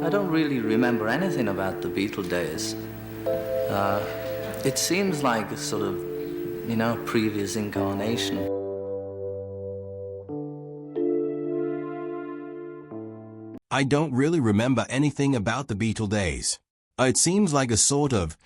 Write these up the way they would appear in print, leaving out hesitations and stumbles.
I don't really remember anything about the Beatle days. It seems like a sort of, previous incarnation. I don't really remember anything about the Beatle days. It seems like a sort of,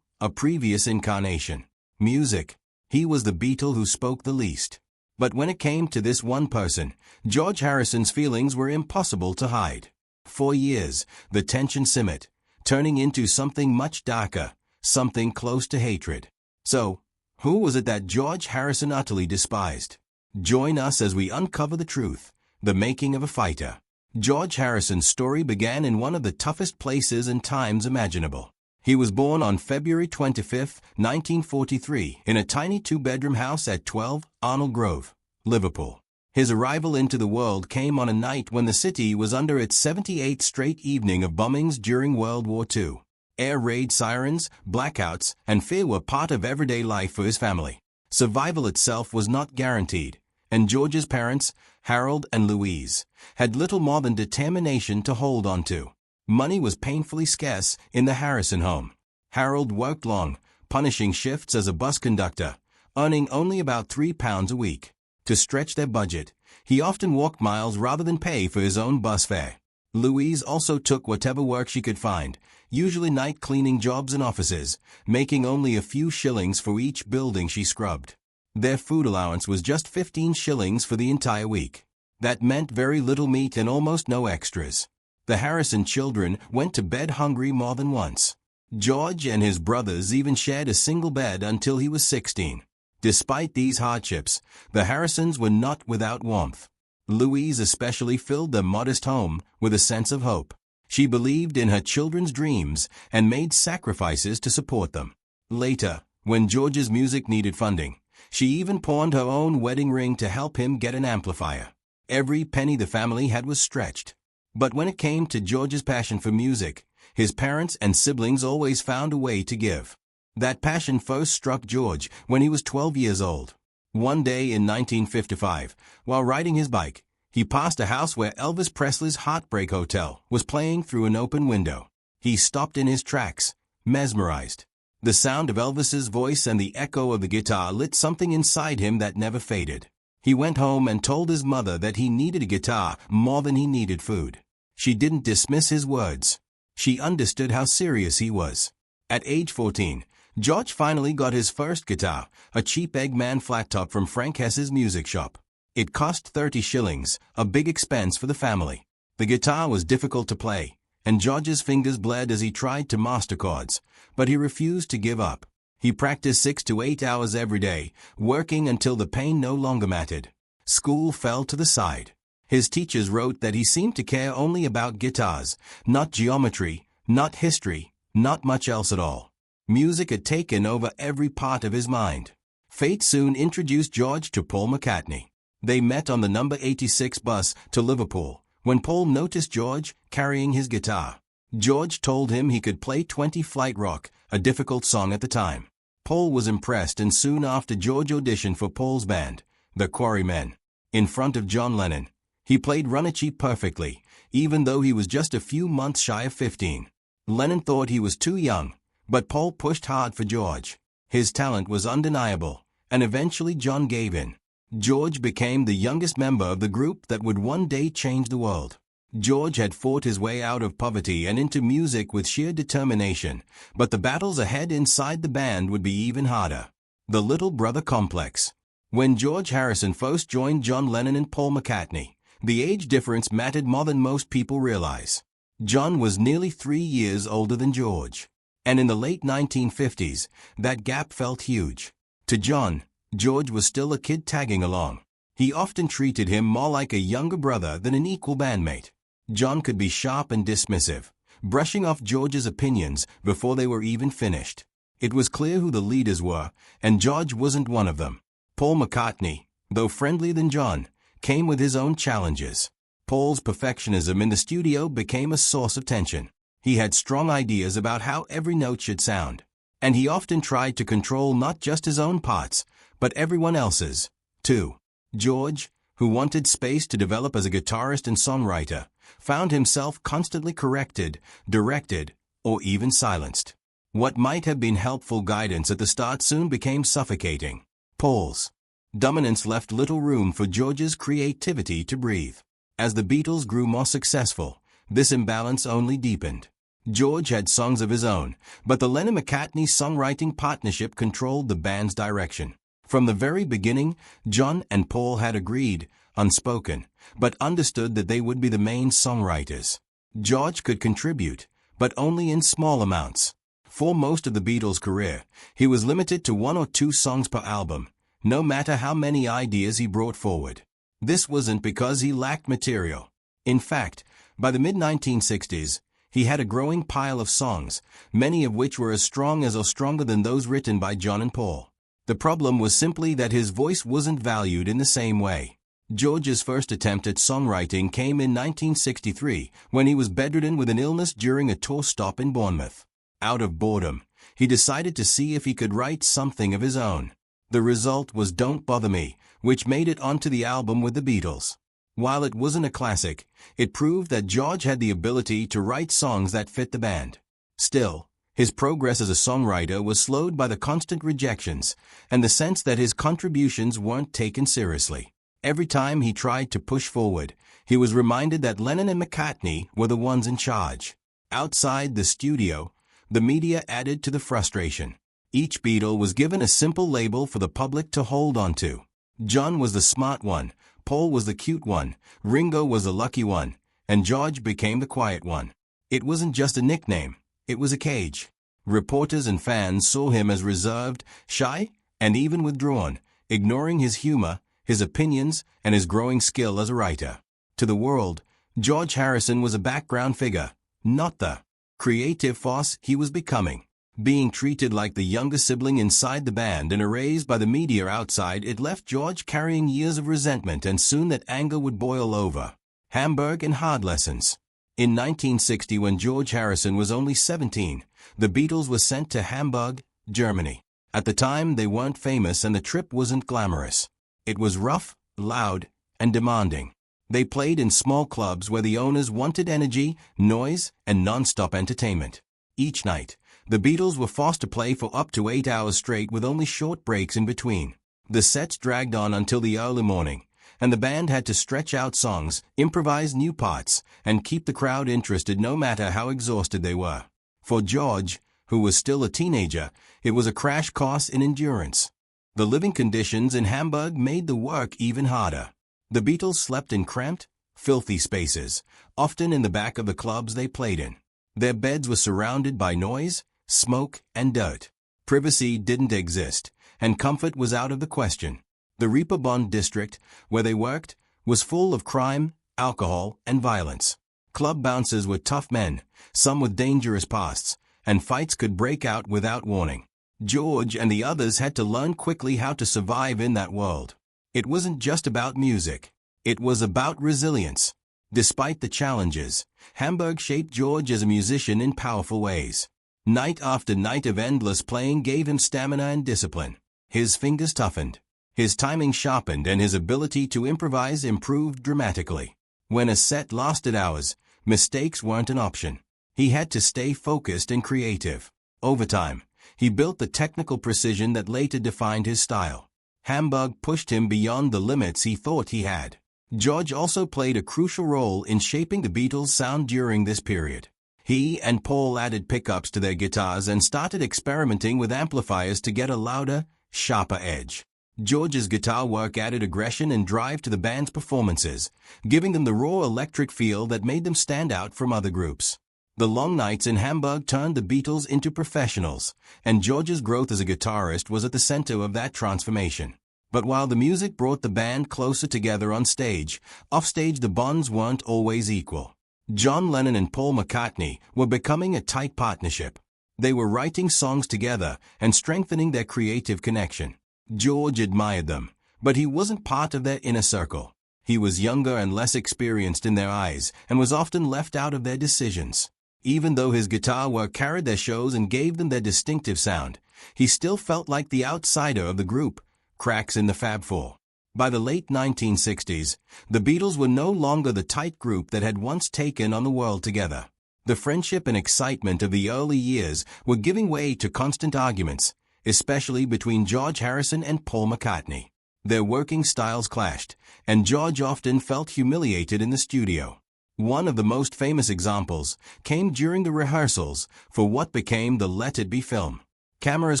a previous incarnation. Music. He was the Beatle who spoke the least. But when it came to this one person, George Harrison's feelings were impossible to hide. For years, the tension simmered, turning into something much darker, something close to hatred. So, who was it that George Harrison utterly despised? Join us as we uncover the truth, the making of a fighter. George Harrison's story began in one of the toughest places and times imaginable. He was born on February 25, 1943, in a tiny two-bedroom house at 12 Arnold Grove, Liverpool. His arrival into the world came on a night when the city was under its 78th straight evening of bombings during World War II. Air raid sirens, blackouts, and fear were part of everyday life for his family. Survival itself was not guaranteed, and George's parents, Harold and Louise, had little more than determination to hold on to. Money was painfully scarce in the Harrison home. Harold worked long, punishing shifts as a bus conductor, earning only about £3 a week. To stretch their budget, he often walked miles rather than pay for his own bus fare. Louise also took whatever work she could find, usually night cleaning jobs in offices, making only a few shillings for each building she scrubbed. Their food allowance was just 15 shillings for the entire week. That meant very little meat and almost no extras. The Harrison children went to bed hungry more than once. George and his brothers even shared a single bed until he was 16. Despite these hardships, the Harrisons were not without warmth. Louise especially filled their modest home with a sense of hope. She believed in her children's dreams and made sacrifices to support them. Later, when George's music needed funding, she even pawned her own wedding ring to help him get an amplifier. Every penny the family had was stretched. But when it came to George's passion for music, his parents and siblings always found a way to give. That passion first struck George when he was 12 years old. One day in 1955, while riding his bike, he passed a house where Elvis Presley's Heartbreak Hotel was playing through an open window. He stopped in his tracks, mesmerized. The sound of Elvis's voice and the echo of the guitar lit something inside him that never faded. He went home and told his mother that he needed a guitar more than he needed food. She didn't dismiss his words. She understood how serious he was. At age 14, George finally got his first guitar, a cheap Eggman flat top from Frank Hess's music shop. It cost 30 shillings, a big expense for the family. The guitar was difficult to play, and George's fingers bled as he tried to master chords, but he refused to give up. He practiced 6 to 8 hours every day, working until the pain no longer mattered. School fell to the side. His teachers wrote that he seemed to care only about guitars, not geometry, not history, not much else at all. Music had taken over every part of his mind. Fate soon introduced George to Paul McCartney. They met on the number 86 bus to Liverpool, when Paul noticed George carrying his guitar. George told him he could play 20 Flight Rock, a difficult song at the time. Paul was impressed, and soon after George auditioned for Paul's band, the Quarrymen. In front of John Lennon, he played Run It Cheap perfectly, even though he was just a few months shy of 15. Lennon thought he was too young, but Paul pushed hard for George. His talent was undeniable, and eventually John gave in. George became the youngest member of the group that would one day change the world. George had fought his way out of poverty and into music with sheer determination, but the battles ahead inside the band would be even harder. The little brother complex. When George Harrison first joined John Lennon and Paul McCartney, the age difference mattered more than most people realize. John was nearly 3 years older than George, and in the late 1950s, that gap felt huge. To John, George was still a kid tagging along. He often treated him more like a younger brother than an equal bandmate. John could be sharp and dismissive, brushing off George's opinions before they were even finished. It was clear who the leaders were, and George wasn't one of them. Paul McCartney, though friendlier than John, came with his own challenges. Paul's perfectionism in the studio became a source of tension. He had strong ideas about how every note should sound, and he often tried to control not just his own parts, but everyone else's, too. George, who wanted space to develop as a guitarist and songwriter, found himself constantly corrected, directed, or even silenced. What might have been helpful guidance at the start soon became suffocating. Paul's dominance left little room for George's creativity to breathe. As the Beatles grew more successful, this imbalance only deepened. George had songs of his own, but the Lennon-McCartney songwriting partnership controlled the band's direction. From the very beginning, John and Paul had agreed, unspoken, but understood that they would be the main songwriters. George could contribute, but only in small amounts. For most of the Beatles' career, he was limited to 1 or 2 songs per album, no matter how many ideas he brought forward. This wasn't because he lacked material. In fact, by the mid-1960s, he had a growing pile of songs, many of which were as strong as or stronger than those written by John and Paul. The problem was simply that his voice wasn't valued in the same way. George's first attempt at songwriting came in 1963 when he was bedridden with an illness during a tour stop in Bournemouth. Out of boredom, he decided to see if he could write something of his own. The result was Don't Bother Me, which made it onto the album with the Beatles. While it wasn't a classic, it proved that George had the ability to write songs that fit the band. Still, his progress as a songwriter was slowed by the constant rejections and the sense that his contributions weren't taken seriously. Every time he tried to push forward, he was reminded that Lennon and McCartney were the ones in charge. Outside the studio, the media added to the frustration. Each Beatle was given a simple label for the public to hold on to. John was the smart one, Paul was the cute one, Ringo was the lucky one, and George became the quiet one. It wasn't just a nickname, it was a cage. Reporters and fans saw him as reserved, shy, and even withdrawn, ignoring his humor, his opinions, and his growing skill as a writer. To the world, George Harrison was a background figure, not the creative force he was becoming. Being treated like the younger sibling inside the band and erased by the media outside, it left George carrying years of resentment, and soon that anger would boil over. Hamburg and hard lessons. In 1960, when George Harrison was only 17, the Beatles were sent to Hamburg, Germany. At the time, they weren't famous and the trip wasn't glamorous. It was rough, loud, and demanding. They played in small clubs where the owners wanted energy, noise, and non-stop entertainment. Each night, the Beatles were forced to play for up to 8 hours straight with only short breaks in between. The sets dragged on until the early morning, and the band had to stretch out songs, improvise new parts, and keep the crowd interested no matter how exhausted they were. For George, who was still a teenager, it was a crash course in endurance. The living conditions in Hamburg made the work even harder. The Beatles slept in cramped, filthy spaces, often in the back of the clubs they played in. Their beds were surrounded by noise, smoke, and dirt. Privacy didn't exist, and comfort was out of the question. The Reeperbahn district, where they worked, was full of crime, alcohol, and violence. Club bouncers were tough men, some with dangerous pasts, and fights could break out without warning. George and the others had to learn quickly how to survive in that world. It wasn't just about music. It was about resilience. Despite the challenges, Hamburg shaped George as a musician in powerful ways. Night after night of endless playing gave him stamina and discipline. His fingers toughened, his timing sharpened, and his ability to improvise improved dramatically. When a set lasted hours, mistakes weren't an option. He had to stay focused and creative. Over time, he built the technical precision that later defined his style. Hamburg pushed him beyond the limits he thought he had. George also played a crucial role in shaping the Beatles' sound during this period. He and Paul added pickups to their guitars and started experimenting with amplifiers to get a louder, sharper edge. George's guitar work added aggression and drive to the band's performances, giving them the raw electric feel that made them stand out from other groups. The long nights in Hamburg turned the Beatles into professionals, and George's growth as a guitarist was at the center of that transformation. But while the music brought the band closer together on stage, offstage the bonds weren't always equal. John Lennon and Paul McCartney were becoming a tight partnership. They were writing songs together and strengthening their creative connection. George admired them, but he wasn't part of their inner circle. He was younger and less experienced in their eyes and was often left out of their decisions. Even though his guitar work carried their shows and gave them their distinctive sound, he still felt like the outsider of the group, cracks in the Fab Four. By the late 1960s, the Beatles were no longer the tight group that had once taken on the world together. The friendship and excitement of the early years were giving way to constant arguments, especially between George Harrison and Paul McCartney. Their working styles clashed, and George often felt humiliated in the studio. One of the most famous examples came during the rehearsals for what became the Let It Be film. Cameras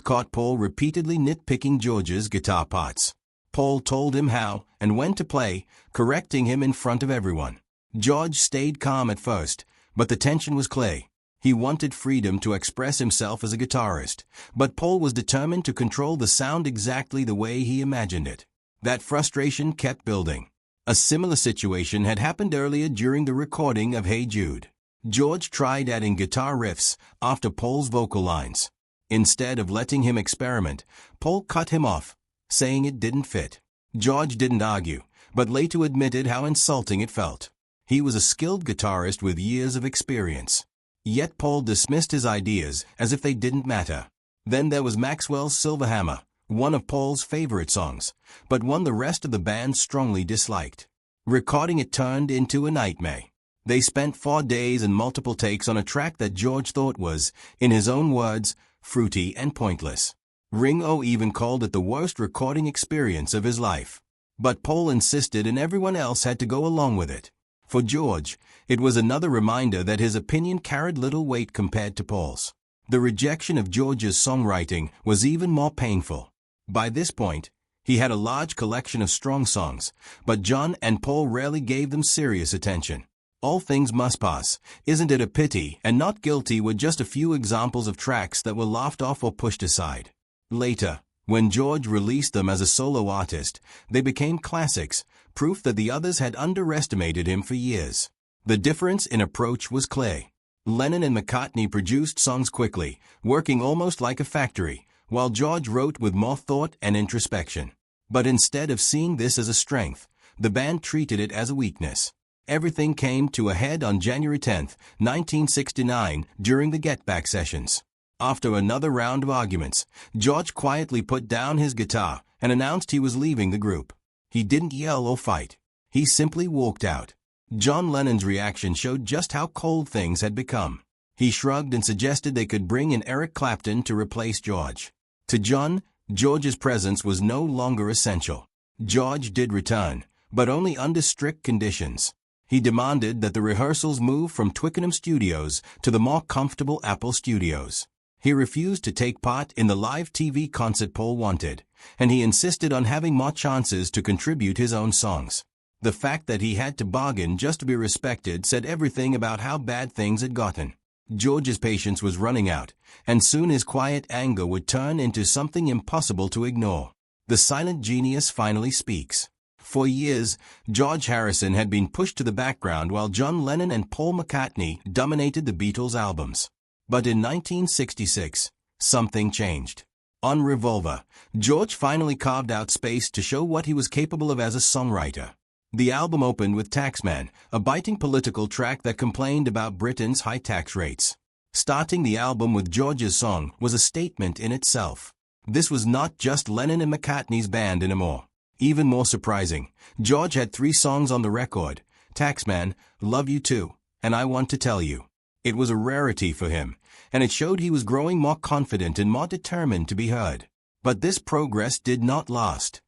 caught Paul repeatedly nitpicking George's guitar parts. Paul told him how and when to play, correcting him in front of everyone. George stayed calm at first, but the tension was clear. He wanted freedom to express himself as a guitarist, but Paul was determined to control the sound exactly the way he imagined it. That frustration kept building. A similar situation had happened earlier during the recording of Hey Jude. George tried adding guitar riffs after Paul's vocal lines. Instead of letting him experiment, Paul cut him off, saying it didn't fit. George didn't argue, but later admitted how insulting it felt. He was a skilled guitarist with years of experience. Yet Paul dismissed his ideas as if they didn't matter. Then there was Maxwell's Silver Hammer, one of Paul's favorite songs, but one the rest of the band strongly disliked. Recording it turned into a nightmare. They spent 4 days and multiple takes on a track that George thought was, in his own words, fruity and pointless. Ringo even called it the worst recording experience of his life. But Paul insisted and everyone else had to go along with it. For George, it was another reminder that his opinion carried little weight compared to Paul's. The rejection of George's songwriting was even more painful. By this point, he had a large collection of strong songs, but John and Paul rarely gave them serious attention. All Things Must Pass, Isn't It a Pity, and Not Guilty were just a few examples of tracks that were laughed off or pushed aside. Later, when George released them as a solo artist, they became classics, proof that the others had underestimated him for years. The difference in approach was clear. Lennon and McCartney produced songs quickly, working almost like a factory, while George wrote with more thought and introspection. But instead of seeing this as a strength, the band treated it as a weakness. Everything came to a head on January 10, 1969, during the Get Back sessions. After another round of arguments, George quietly put down his guitar and announced he was leaving the group. He didn't yell or fight. He simply walked out. John Lennon's reaction showed just how cold things had become. He shrugged and suggested they could bring in Eric Clapton to replace George. To John, George's presence was no longer essential. George did return, but only under strict conditions. He demanded that the rehearsals move from Twickenham Studios to the more comfortable Apple Studios. He refused to take part in the live TV concert Paul wanted, and he insisted on having more chances to contribute his own songs. The fact that he had to bargain just to be respected said everything about how bad things had gotten. George's patience was running out, and soon his quiet anger would turn into something impossible to ignore. The silent genius finally speaks. For years, George Harrison had been pushed to the background while John Lennon and Paul McCartney dominated the Beatles' albums. But in 1966, something changed. On Revolver, George finally carved out space to show what he was capable of as a songwriter. The album opened with Taxman, a biting political track that complained about Britain's high tax rates. Starting the album with George's song was a statement in itself. This was not just Lennon and McCartney's band anymore. Even more surprising, George had 3 songs on the record: Taxman, Love You Too, and I Want to Tell You. It was a rarity for him, and it showed he was growing more confident and more determined to be heard. But this progress did not last.